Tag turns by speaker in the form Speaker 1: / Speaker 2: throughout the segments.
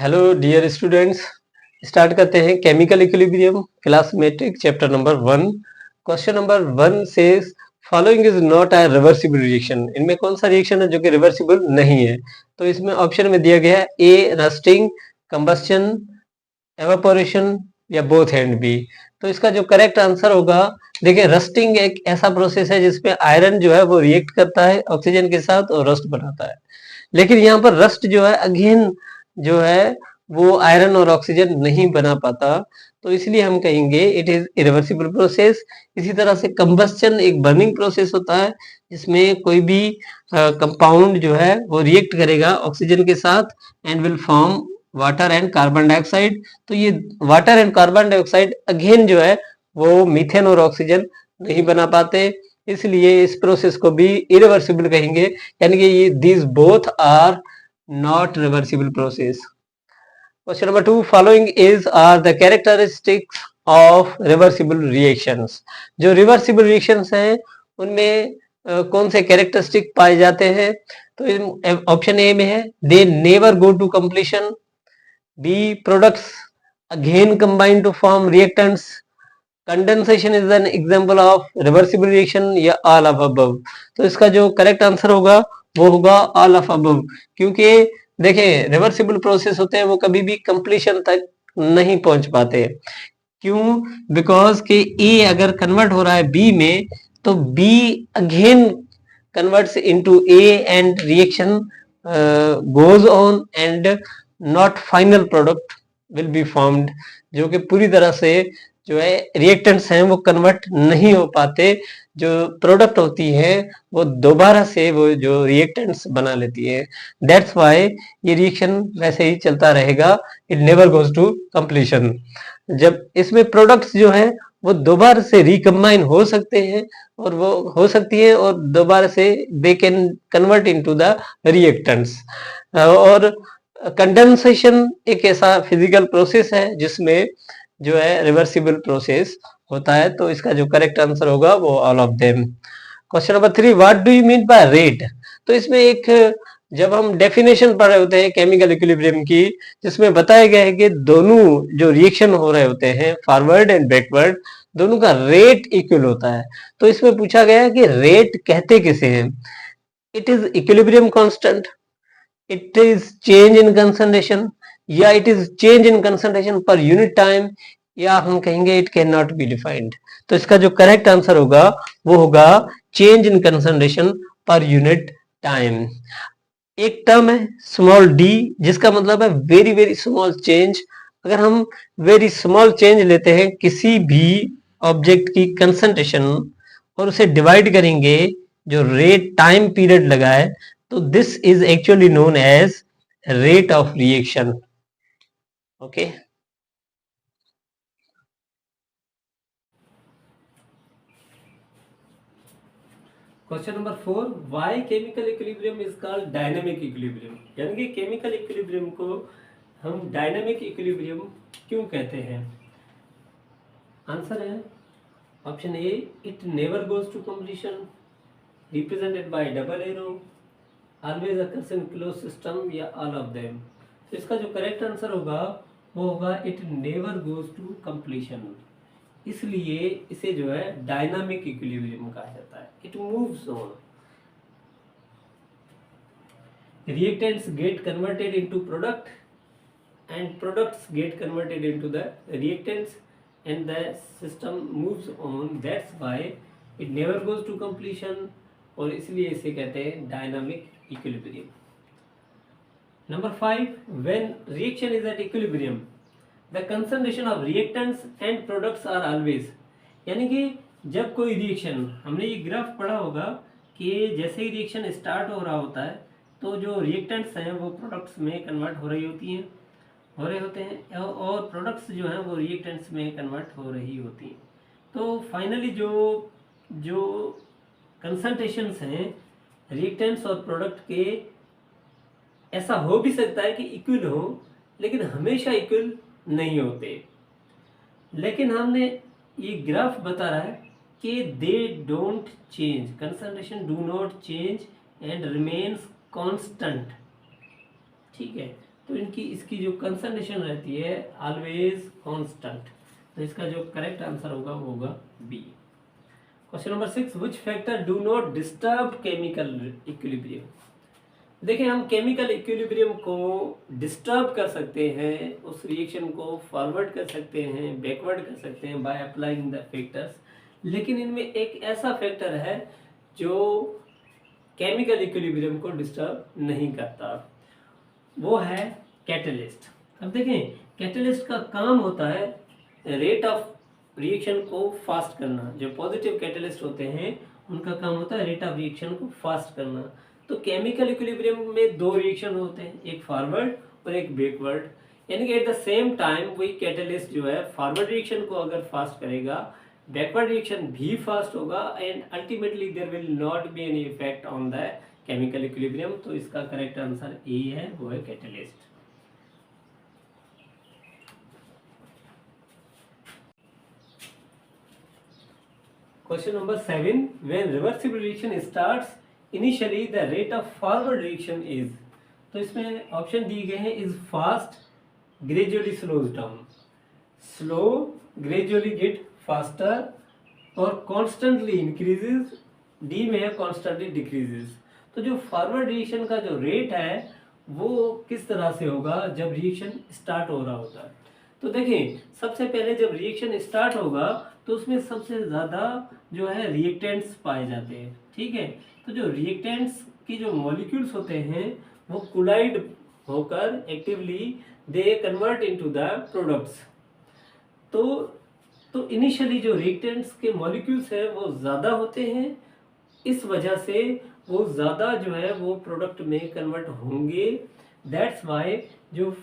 Speaker 1: Hello dear students, start करते हैं chemical equilibrium class matric chapter number 1। Question number 1 says following is not a reversible reaction. इनमें कौन सा reaction है जो कि रिवर्सिबल नहीं है? तो इसमें ऑप्शन में दिया गया है ए रस्टिंग, कंबस्शन, एवापोरेशन या बोथ एंड बी। तो इसका जो करेक्ट आंसर होगा, देखिए रस्टिंग एक ऐसा प्रोसेस है जिसमें आयरन जो है वो रिएक्ट करता है ऑक्सीजन के साथ और रस्ट बनाता है। लेकिन यहाँ पर रस्ट जो है अगेन जो है वो आयरन और ऑक्सीजन नहीं बना पाता, तो इसलिए हम कहेंगे इट इज इरिवर्सिबल प्रोसेस। इसी तरह से कंबस्शन एक बर्निंग प्रोसेस होता है जिसमें कोई भी कंपाउंड जो है वो रिएक्ट करेगा ऑक्सीजन के साथ and will form water and carbon dioxide. तो ये water and carbon dioxide again जो है वो मीथेन और ऑक्सीजन नहीं बना पाते, इसलिए इस प्रोसेस को भी इरिवर्सिबल कहेंगे, यानी कि ये these both are not reversible process. Question number 2, following is are the characteristics of reversible reactions. जो रिवर्सिबल रिएक्शंस हैं उनमें कौन से कैरेक्टरिस्टिक पाए जाते हैं? तो ऑप्शन ए में है they never go to completion, B products again combine to form reactants, condensation is an example of reversible reaction, या ऑल ऑफ अबव। तो इसका जो करेक्ट आंसर होगा वो होगा ऑल ऑफ अबव, क्योंकि देखिए रिवर्सिबल प्रोसेस होते हैं वो कभी भी कंप्लीशन तक नहीं पहुंच पाते। क्यों? बिकॉज कि ए अगर कन्वर्ट हो रहा है बी में, तो B again converts into A and reaction goes on and not final product will be formed, जो कि पूरी तरह से जो है रिएक्टेंट्स हैं वो कन्वर्ट नहीं हो पाते। जो प्रोडक्ट होती है वो दोबारा से वो जो रिएक्टेंट्स बना लेती है। दैट्स व्हाई ये रिएक्शन वैसे ही चलता रहेगा, it never goes to completion. जब इसमें प्रोडक्ट्स जो है वो दोबारा से रिकम्बाइन हो सकते हैं और वो हो सकती है और दोबारा से they can convert into the reactants. और कंडेंसेशन एक ऐसा फिजिकल प्रोसेस है जिसमें जो है रिवर्सिबल प्रोसेस होता है, तो इसका जो करेक्ट आंसर होगा वो all of them. Question number 3, what do you mean by rate? तो इसमें एक, जब हम डेफिनेशन पढ़ रहे होते हैं केमिकल इक्विलिब्रियम की, जिसमें बताया गया है कि दोनों जो रिएक्शन हो रहे होते हैं फॉरवर्ड एंड बैकवर्ड, दोनों का रेट इक्वल होता है। तो इसमें पूछा गया है कि रेट कहते किसे हैं? It is equilibrium constant, it is change in concentration, या it is change in concentration per unit time, या हम कहेंगे it can not be defined. तो इसका जो करेक्ट आंसर होगा वो होगा change in concentration per unit time. एक टर्म है स्मॉल डी, जिसका मतलब है वेरी वेरी स्मॉल चेंज। अगर हम वेरी स्मॉल चेंज लेते हैं किसी भी ऑब्जेक्ट की कंसंट्रेशन और उसे डिवाइड करेंगे जो रेट टाइम पीरियड लगा है, तो this is actually known as rate of reaction. Okay, question number 4, why chemical equilibrium is called dynamic equilibrium? यानी कि केमिकल इक्विलिब्रियम को हम डायनामिक इक्विलिब्रियम क्यों कहते हैं? आंसर है option A, it never goes to completion, represented by double arrow, always occurs in close system, या all of them. तो इसका जो करेक्ट आंसर होगा वो होगा it never goes to completion, इसलिए इसे जो है डायनामिक इक्विलिब्रियम कहा जाता है। It moves on, reactants get converted into product and products get converted into the reactants and the system moves on, that's why it never goes to completion, और इसलिए इसे कहते हैं dynamic equilibrium. Number 5, when reaction is at equilibrium the concentration of reactants and products are always, यानी कि जब कोई reaction, हमने ये ग्राफ पढ़ा होगा कि जैसे ही रिएक्शन स्टार्ट हो रहा होता है तो जो रिएक्टेंट्स हैं वो प्रोडक्ट्स में कन्वर्ट हो रही होती हैं, हो रहे होते हैं, और प्रोडक्ट्स जो हैं वो रिएक्टेंट्स में कन्वर्ट हो रही होती हैं। तो फाइनली जो जो कंसंट्रेशंस हैं रिएक्टेंट्स और प्रोडक्ट के, ऐसा हो भी सकता है कि इक्वल हो, लेकिन हमेशा इक्वल नहीं होते। लेकिन हमने ये ग्राफ बता रहा है कि they don't change, concentration do not change and remains constant. ठीक है, तो इनकी इसकी जो कंसंट्रेशन रहती है ऑलवेज कांस्टेंट। तो इसका जो करेक्ट आंसर होगा वो होगा B. Question number 6, which factor do not disturb chemical equilibrium. देखिए हम केमिकल इक्विलिब्रियम को डिस्टर्ब कर सकते हैं, उस रिएक्शन को फॉरवर्ड कर सकते हैं, बैकवर्ड कर सकते हैं बाय अप्लाइंग द फैक्टर्स, लेकिन इनमें एक ऐसा फैक्टर है जो केमिकल इक्विलिब्रियम को डिस्टर्ब नहीं करता, वो है कैटलिस्ट। अब देखें कैटलिस्ट का काम होता है रेट ऑफ रिएक्शन को फास्ट करना। जो पॉजिटिव कैटलिस्ट होते हैं उनका काम होता है रेट ऑफ रिएक्शन को फास्ट करना। तो केमिकल इक्विलिब्रियम में दो रिएक्शन होते हैं, एक फॉरवर्ड और एक बैकवर्ड, यानी कि एट द सेम टाइम वही कैटलिस्ट जो है फॉरवर्ड रिएक्शन को अगर फास्ट करेगा, बैकवर्ड रिएक्शन भी फास्ट होगा, and ultimately there will not be any effect on the chemical equilibrium. तो इसका करेक्ट आंसर ए है, वो है catalyst. Question number 7, when reversible reaction starts initially the rate of forward reaction is. तो इसमें option दिए गए हैं, is fast, gradually slows down, slow, gradually gate faster, और कॉन्स्टेंटली इंक्रीजेज, डी में है कॉन्स्टेंटली डिक्रीजेज। तो जो फॉरवर्ड रिएक्शन का जो रेट है वो किस तरह से होगा जब रिएक्शन स्टार्ट हो रहा होता है। तो देखें सबसे पहले जब रिएक्शन स्टार्ट होगा तो उसमें सबसे ज़्यादा जो है रिएक्टेंट्स पाए जाते हैं, ठीक है। तो जो रिएक्टेंट्स की जो मॉलिक्यूल्स होते हैं वो कोलाइड होकर actively they convert into the products. तो इनिशियली जो रिएक्टेंट्स के मॉलिक्यूल्स है वो ज़्यादा होते हैं, इस वजह से वो ज़्यादा जो है वो प्रोडक्ट में कन्वर्ट होंगे। दैट्स वाई जो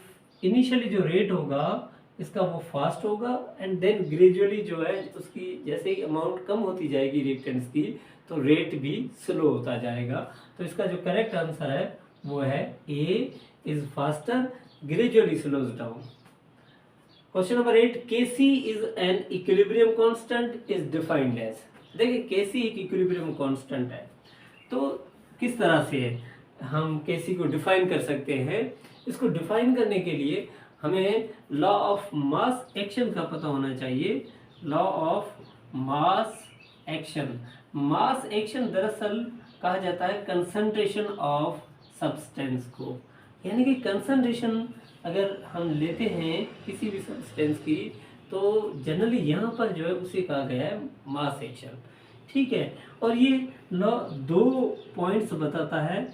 Speaker 1: इनिशियली जो रेट होगा इसका वो फास्ट होगा, एंड देन ग्रेजुअली जो है उसकी जैसे ही अमाउंट कम होती जाएगी रिएक्टेंट्स की तो रेट भी स्लो होता जाएगा। तो इसका जो करेक्ट आंसर है वो है A, is faster, gradually slows down. Question number 8, Kc is an equilibrium constant is defined as. देखिए Kc एक इक्विलिब्रियम कांस्टेंट है, तो किस तरह से हम Kc को डिफाइन कर सकते हैं। इसको डिफाइन करने के लिए हमें लॉ ऑफ मास एक्शन का पता होना चाहिए। Law of mass action, mass action दरअसल कहा जाता है कंसंट्रेशन ऑफ सब्सटेंस को, यानी कि कंसंट्रेशन अगर हम लेते हैं किसी भी सब्सटेंस की तो जनरली यहाँ पर जो है उसे कहा गया है मास एक्शन, ठीक है। और ये लॉ दो पॉइंट्स बताता है।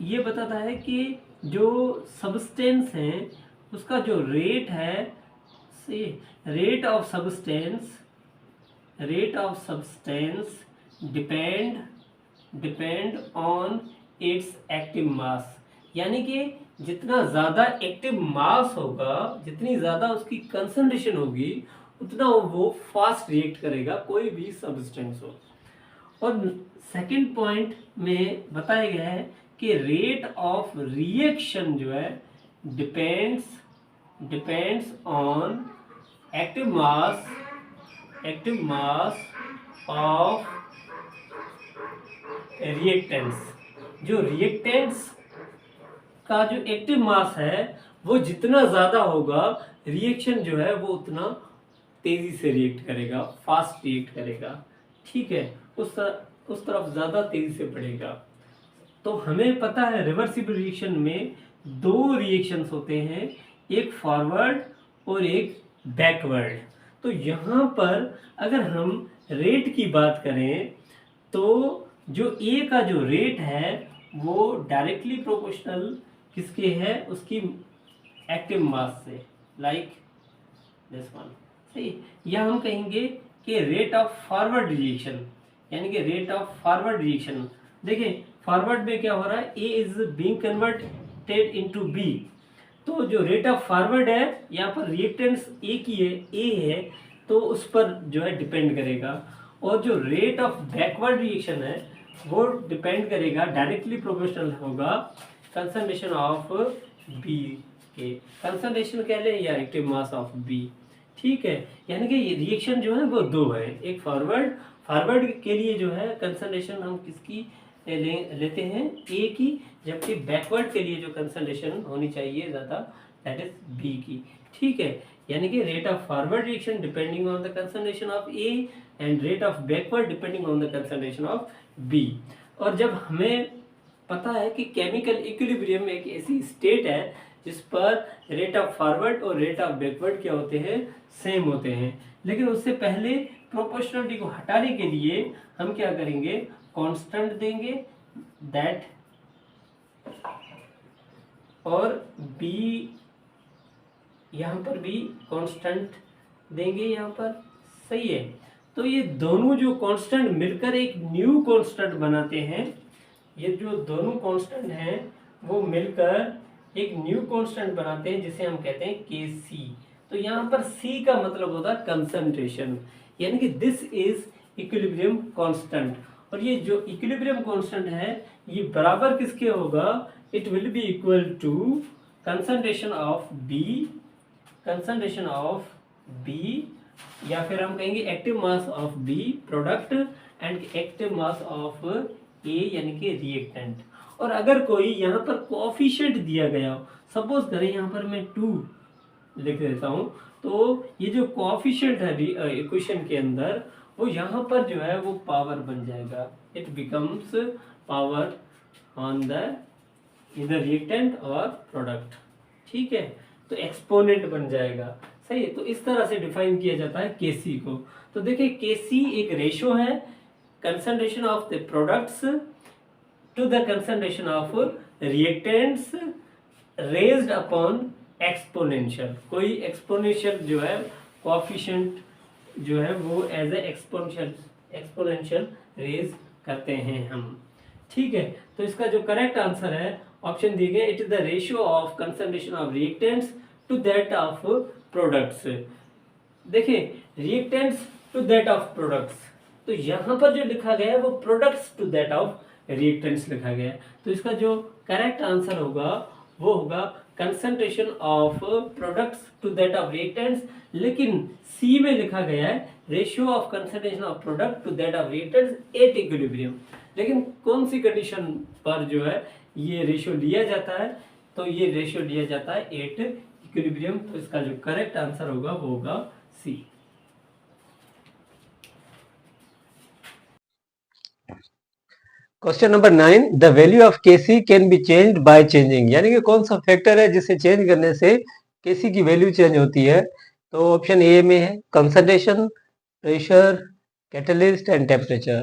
Speaker 1: ये बताता है कि जो सब्सटेंस हैं उसका जो रेट है, rate of substance depend on it's active mass, यानी कि जितना ज़्यादा एक्टिव मास होगा, जितनी ज़्यादा उसकी कंसंट्रेशन होगी, उतना वो फास्ट रिएक्ट करेगा कोई भी सब्सटेंस हो। और सेकंड पॉइंट में बताया गया है कि रेट ऑफ रिएक्शन जो है depends on active mass of reactants. जो रिएक्टेंट्स का जो एक्टिव मास है वो जितना ज़्यादा होगा, रिएक्शन जो है वो उतना तेज़ी से रिएक्ट करेगा, फास्ट रिएक्ट करेगा, ठीक है, उस तरफ ज़्यादा तेज़ी से बढ़ेगा। तो हमें पता है रिवर्सिबल रिएक्शन में दो रिएक्शंस होते हैं, एक फॉरवर्ड और एक बैकवर्ड। तो यहाँ पर अगर हम रेट की बात करें तो जो ए का जो रेट है वो डायरेक्टली प्रोपोर्शनल किसके है, उसकी एक्टिव मास से, लाइक दिस वन, सही। या हम कहेंगे कि रेट ऑफ फॉरवर्ड रिएक्शन, यानी कि रेट ऑफ फॉरवर्ड रिएक्शन। देखिए फॉरवर्ड में क्या हो रहा है, A is being converted into B. तो जो रेट ऑफ फॉरवर्ड है यहाँ पर रिएक्टेंट्स ए की है, ए है, तो उस पर जो है डिपेंड करेगा। और जो रेट ऑफ बैकवर्ड रिएक्शन है वो डिपेंड करेगा, डायरेक्टली प्रोपोर्शनल होगा कंसंट्रेशन ऑफ बी के, कंसंट्रेशन कह लें या एक्टिव मास ऑफ बी, ठीक है। यानी कि रिएक्शन जो है वो दो है, एक फॉरवर्ड के लिए जो है कंसंट्रेशन हम किसकी लेते हैं ए की, जबकि बैकवर्ड के लिए जो कंसंट्रेशन होनी चाहिए ज़्यादा दैट इज बी की। ठीक है, यानी कि rate of forward reaction depending on the concentration of A and rate of backward depending on the concentration of B. और जब हमें पता है कि केमिकल इक्विलिब्रियम एक ऐसी स्टेट है जिस पर रेट ऑफ फॉरवर्ड और रेट ऑफ बैकवर्ड क्या होते हैं, सेम होते हैं, लेकिन उससे पहले प्रोपोर्शनलिटी को हटाने के लिए हम क्या करेंगे, कांस्टेंट देंगे दैट, और बी यहाँ पर भी कांस्टेंट देंगे यहाँ पर, सही है। तो ये दोनों जो कांस्टेंट मिलकर एक न्यू कांस्टेंट बनाते हैं, ये जो दोनों कांस्टेंट हैं वो मिलकर एक न्यू कांस्टेंट बनाते हैं जिसे हम कहते हैं के सी। तो यहाँ पर सी का मतलब होता है कंसंट्रेशन, यानी कि दिस इज इक्विलिब्रियम कांस्टेंट। और ये जो इक्विलिब्रियम कांस्टेंट है ये बराबर किसके होगा, it will be equal to concentration of B, concentration of B, या फिर हम कहेंगे active mass of B product and active mass of A यानी कि रिएक्टेंट। और अगर कोई यहाँ पर कोएफिशिएंट दिया गया हो, सपोज करें यहाँ पर मैं 2 लिख देता हूँ, तो ये जो कोएफिशिएंट है इक्वेशन के अंदर वो यहाँ पर जो है वो पावर बन जाएगा, it becomes power on the इधर रिएक्टेंट और प्रोडक्ट। ठीक है, तो एक्सपोनेंट बन जाएगा, सही है। तो इस तरह से डिफाइन किया जाता है केसी को। तो देखिए केसी एक रेशो है concentration of the products to the concentration of reactants raised upon exponential. कोई एक्सपोनेंशियल जो है कोएफिशिएंट जो है वो एज ए एक्सपोनेंशियल रेज करते हैं हम। ठीक है, तो इसका जो करेक्ट आंसर है ऑप्शन दिए गए, it is the ratio of concentration of reactants to that of products. देखिए reactants to that of products, तो यहाँ पर जो लिखा गया है वो products to that of reactants लिखा गया है। तो इसका जो करेक्ट आंसर होगा वो होगा concentration of products to that of reactants, लेकिन सी में लिखा गया है ratio of concentration of product to that of reactants at equilibrium. लेकिन कौन सी कंडीशन पर जो है ये रेशियो लिया जाता है, तो ये रेशियो लिया जाता है एट इक्विलिब्रियम। तो इसका जो करेक्ट आंसर होगा वो होगा C. Question number 9, the value of KC can be changed by changing, यानी कि कौन सा फैक्टर है जिसे चेंज करने से केसी की वैल्यू चेंज होती है। तो ऑप्शन ए में है concentration, pressure, catalyst and temperature.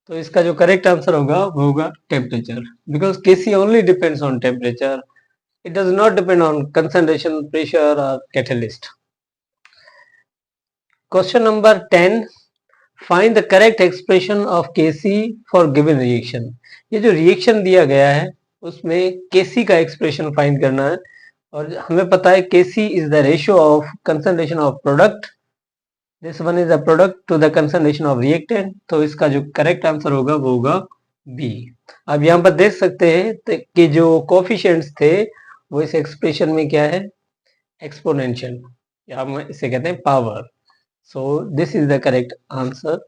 Speaker 1: तो इसका जो करेक्ट आंसर होगा वो होगा temperature, because KC only depends on temperature, it does not depend on concentration, pressure और catalyst. Question number 10, find the correct expression of KC for given reaction. ये जो reaction दिया गया है उसमें केसी का एक्सप्रेशन फाइंड करना है, और हमें पता है KC is the ratio of concentration of product, this one is the product to the concentration of reactant. तो इसका जो करेक्ट आंसर होगा वो होगा बी। अब यहाँ पर देख सकते हैं कि जो कोफिशिएंट्स थे वो इस एक्सप्रेशन में क्या है, एक्सपोनेंशियल, या हम इसे कहते हैं power. So this is the correct answer